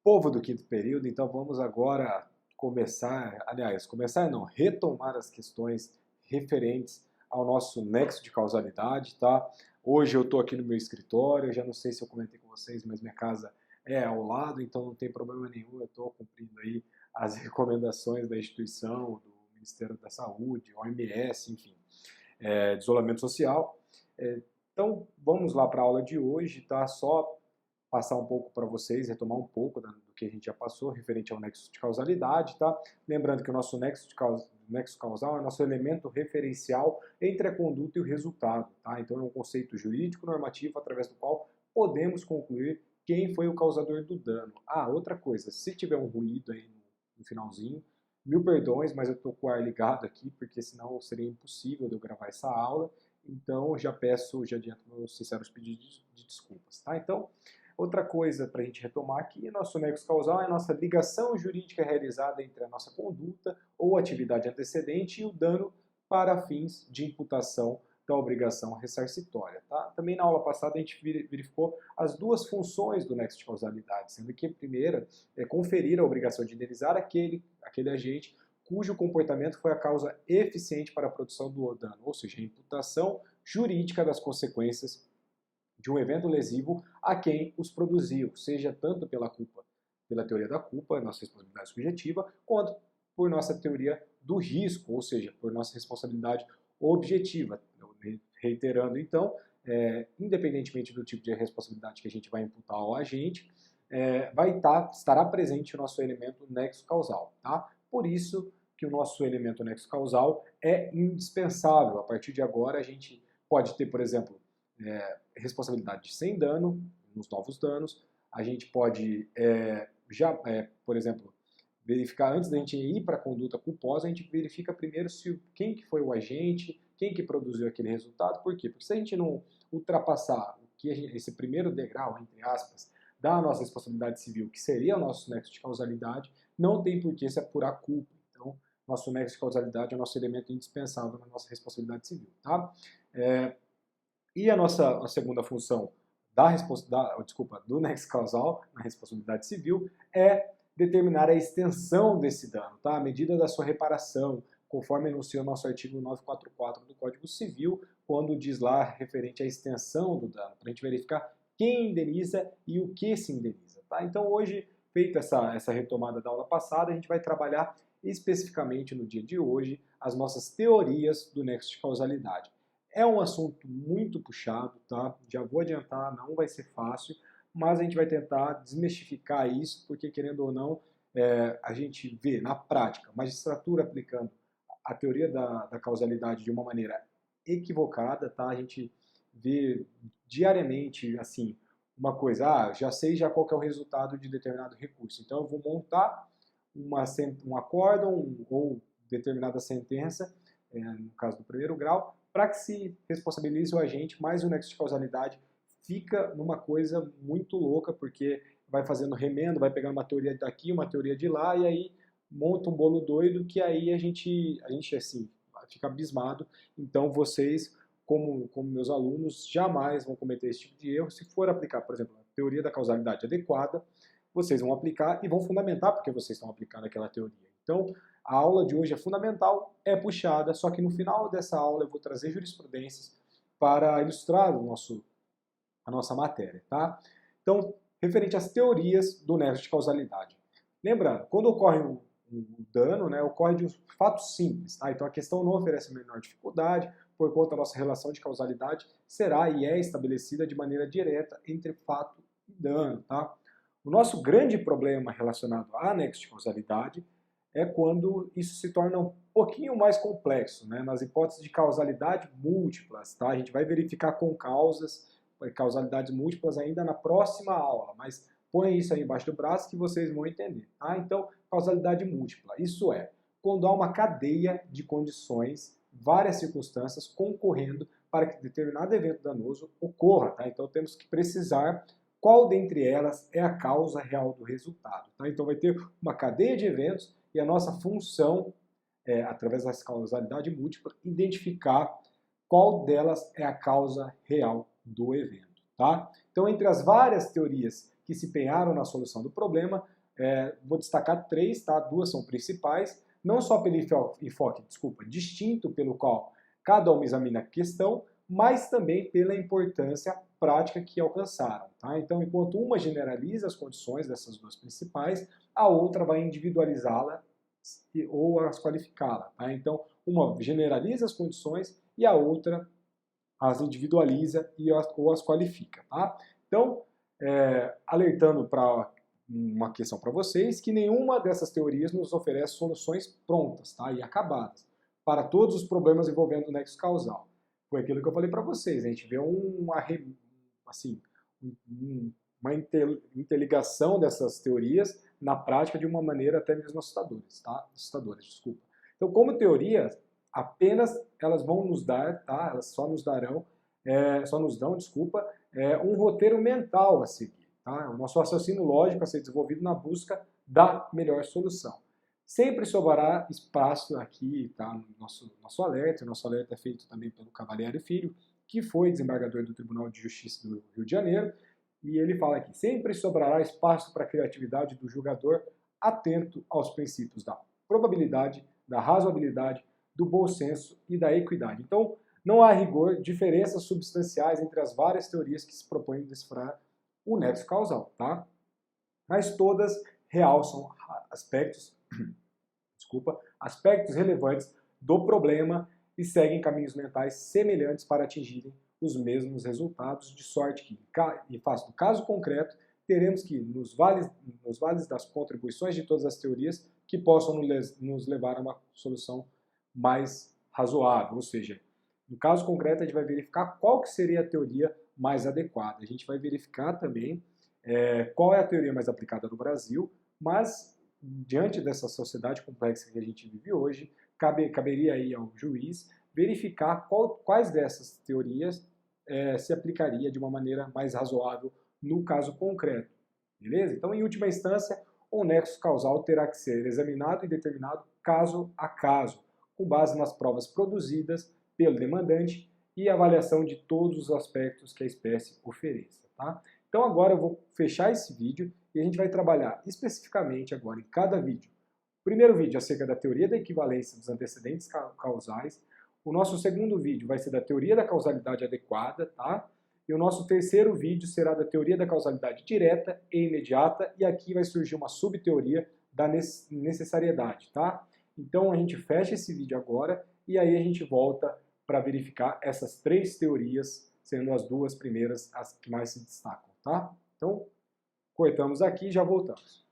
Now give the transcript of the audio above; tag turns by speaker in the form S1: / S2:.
S1: Povo do quinto período, então vamos agora retomar as questões referentes ao nosso nexo de causalidade, tá? Hoje eu estou aqui no meu escritório, já não sei se eu comentei com vocês, mas minha casa é ao lado, então não tem problema nenhum, eu estou cumprindo aí as recomendações da instituição, do Ministério da Saúde, OMS, enfim, de isolamento social. Então vamos lá para a aula de hoje, tá? Só passar um pouco para vocês, retomar um pouco do que a gente já passou referente ao nexo de causalidade, tá? Lembrando que o nosso nexo causal é nosso elemento referencial entre a conduta e o resultado, tá? Então é um conceito jurídico normativo através do qual podemos concluir quem foi o causador do dano. Ah, outra coisa, se tiver um ruído aí no finalzinho, mil perdões, mas eu estou com o ar ligado aqui, porque senão seria impossível de eu gravar essa aula, então já adianto meus sinceros pedidos de desculpas, tá? Então, outra coisa para a gente retomar aqui, nosso nexo causal é a nossa ligação jurídica realizada entre a nossa conduta ou atividade antecedente e o dano para fins de imputação da obrigação ressarcitória. Tá? Também na aula passada a gente verificou as duas funções do nexo de causalidade, sendo que a primeira é conferir a obrigação de indenizar aquele agente cujo comportamento foi a causa eficiente para a produção do dano, ou seja, a imputação jurídica das consequências de um evento lesivo a quem os produziu, seja tanto pela teoria da culpa, nossa responsabilidade subjetiva, quanto por nossa teoria do risco, ou seja, por nossa responsabilidade objetiva. Reiterando, então, independentemente do tipo de responsabilidade que a gente vai imputar ao agente, estará presente o nosso elemento nexo causal. Tá? Por isso que o nosso elemento nexo causal é indispensável. A partir de agora, a gente pode ter, por exemplo, responsabilidade sem dano, nos novos danos. A gente pode, por exemplo, verificar, antes da gente ir para a conduta culposa, a gente verifica primeiro quem que foi o agente, quem que produziu aquele resultado. Por quê? Porque se a gente não ultrapassar esse primeiro degrau, entre aspas, da nossa responsabilidade civil, que seria o nosso nexo de causalidade, não tem por que se apurar culpa. Então, nosso nexo de causalidade é o nosso elemento indispensável na nossa responsabilidade civil. Tá? E a segunda função do nexo causal na responsabilidade civil é determinar a extensão desse dano, tá? A medida da sua reparação, conforme enuncia o nosso artigo 944 do Código Civil, quando diz lá referente à extensão do dano, para a gente verificar quem indeniza e o que se indeniza. Tá? Então hoje, feita essa retomada da aula passada, a gente vai trabalhar especificamente no dia de hoje as nossas teorias do nexo de causalidade. É um assunto muito puxado, tá? Já vou adiantar, não vai ser fácil, mas a gente vai tentar desmistificar isso, porque querendo ou não, a gente vê na prática magistratura aplicando a teoria da causalidade de uma maneira equivocada, tá? A gente vê diariamente, assim, uma coisa, já sei já qual que é o resultado de determinado recurso, então eu vou montar um acórdão ou determinada sentença, no caso do primeiro grau, para que se responsabilize o agente, mas o nexo de causalidade fica numa coisa muito louca, porque vai fazendo remendo, vai pegando uma teoria daqui, uma teoria de lá, e aí monta um bolo doido que aí a gente assim, fica abismado. Então vocês, como meus alunos, jamais vão cometer esse tipo de erro. Se for aplicar, por exemplo, a teoria da causalidade adequada, vocês vão aplicar e vão fundamentar porque vocês estão aplicando aquela teoria. Então, a aula de hoje é fundamental, é puxada, só que no final dessa aula eu vou trazer jurisprudências para ilustrar a nossa matéria. Tá? Então, referente às teorias do nexo de causalidade. Lembrando, quando ocorre um dano, né, ocorre de um fato simples. Tá? Então, a questão não oferece menor dificuldade, por conta da nossa relação de causalidade será e é estabelecida de maneira direta entre fato e dano. Tá? O nosso grande problema relacionado a nexo de causalidade é quando isso se torna um pouquinho mais complexo, né? Nas hipóteses de causalidade múltiplas, tá? A gente vai verificar com causalidades múltiplas ainda na próxima aula, mas põe isso aí embaixo do braço que vocês vão entender, tá? Então, causalidade múltipla, isso é, quando há uma cadeia de condições, várias circunstâncias concorrendo para que determinado evento danoso ocorra, tá? Então, temos que precisar qual dentre elas é a causa real do resultado, tá? Então, vai ter uma cadeia de eventos e a nossa função, através da causalidade múltipla, identificar qual delas é a causa real do evento. Tá? Então, entre as várias teorias que se empenharam na solução do problema. Vou destacar 3, tá? 2 são principais, não só pelo enfoque, distinto pelo qual cada uma examina a questão, mas também pela importância prática que alcançaram. Tá? Então, enquanto uma generaliza as condições dessas 2 principais, a outra vai individualizá-la ou as qualificá-la. Tá? Então, uma generaliza as condições e a outra as individualiza ou as qualifica. Tá? Então, alertando para uma questão para vocês, que nenhuma dessas teorias nos oferece soluções prontas, tá? E acabadas para todos os problemas envolvendo o nexo causal. Foi aquilo que eu falei para vocês, a gente vê uma interligação dessas teorias na prática de uma maneira até mesmo assustadoras, desculpa. Então, como teoria, apenas elas vão nos dar, tá? Elas só nos dão, um roteiro mental a seguir. Tá? O nosso raciocínio lógico a ser desenvolvido na busca da melhor solução. Sempre sobrará espaço aqui, tá, no nosso alerta. O nosso alerta é feito também pelo Cavalieri Filho, que foi desembargador do Tribunal de Justiça do Rio de Janeiro, e ele fala aqui, sempre sobrará espaço para a criatividade do julgador atento aos princípios da probabilidade, da razoabilidade, do bom senso e da equidade. Então, não há, a rigor, diferenças substanciais entre as várias teorias que se propõem decifrar o nexo causal, tá? Mas todas realçam aspectos relevantes do problema e seguem caminhos mentais semelhantes para atingirem os mesmos resultados, de sorte que, em face do caso concreto, teremos que, nos vales das contribuições de todas as teorias, que possam nos levar a uma solução mais razoável, ou seja, no caso concreto a gente vai verificar qual que seria a teoria mais adequada. A gente vai verificar também qual é a teoria mais aplicada no Brasil, mas diante dessa sociedade complexa que a gente vive hoje, caberia aí ao juiz verificar quais dessas teorias se aplicaria de uma maneira mais razoável no caso concreto. Beleza? Então, em última instância, o nexo causal terá que ser examinado e determinado caso a caso, com base nas provas produzidas pelo demandante e avaliação de todos os aspectos que a espécie ofereça. Tá? Então agora eu vou fechar esse vídeo e a gente vai trabalhar especificamente agora em cada vídeo. O primeiro vídeo é acerca da teoria da equivalência dos antecedentes causais. O nosso segundo vídeo vai ser da teoria da causalidade adequada, tá? E o nosso terceiro vídeo será da teoria da causalidade direta e imediata, e aqui vai surgir uma subteoria da necessariedade, tá? Então a gente fecha esse vídeo agora e aí a gente volta para verificar essas 3 teorias, sendo as 2 primeiras as que mais se destacam, tá? Então, cortamos aqui e já voltamos.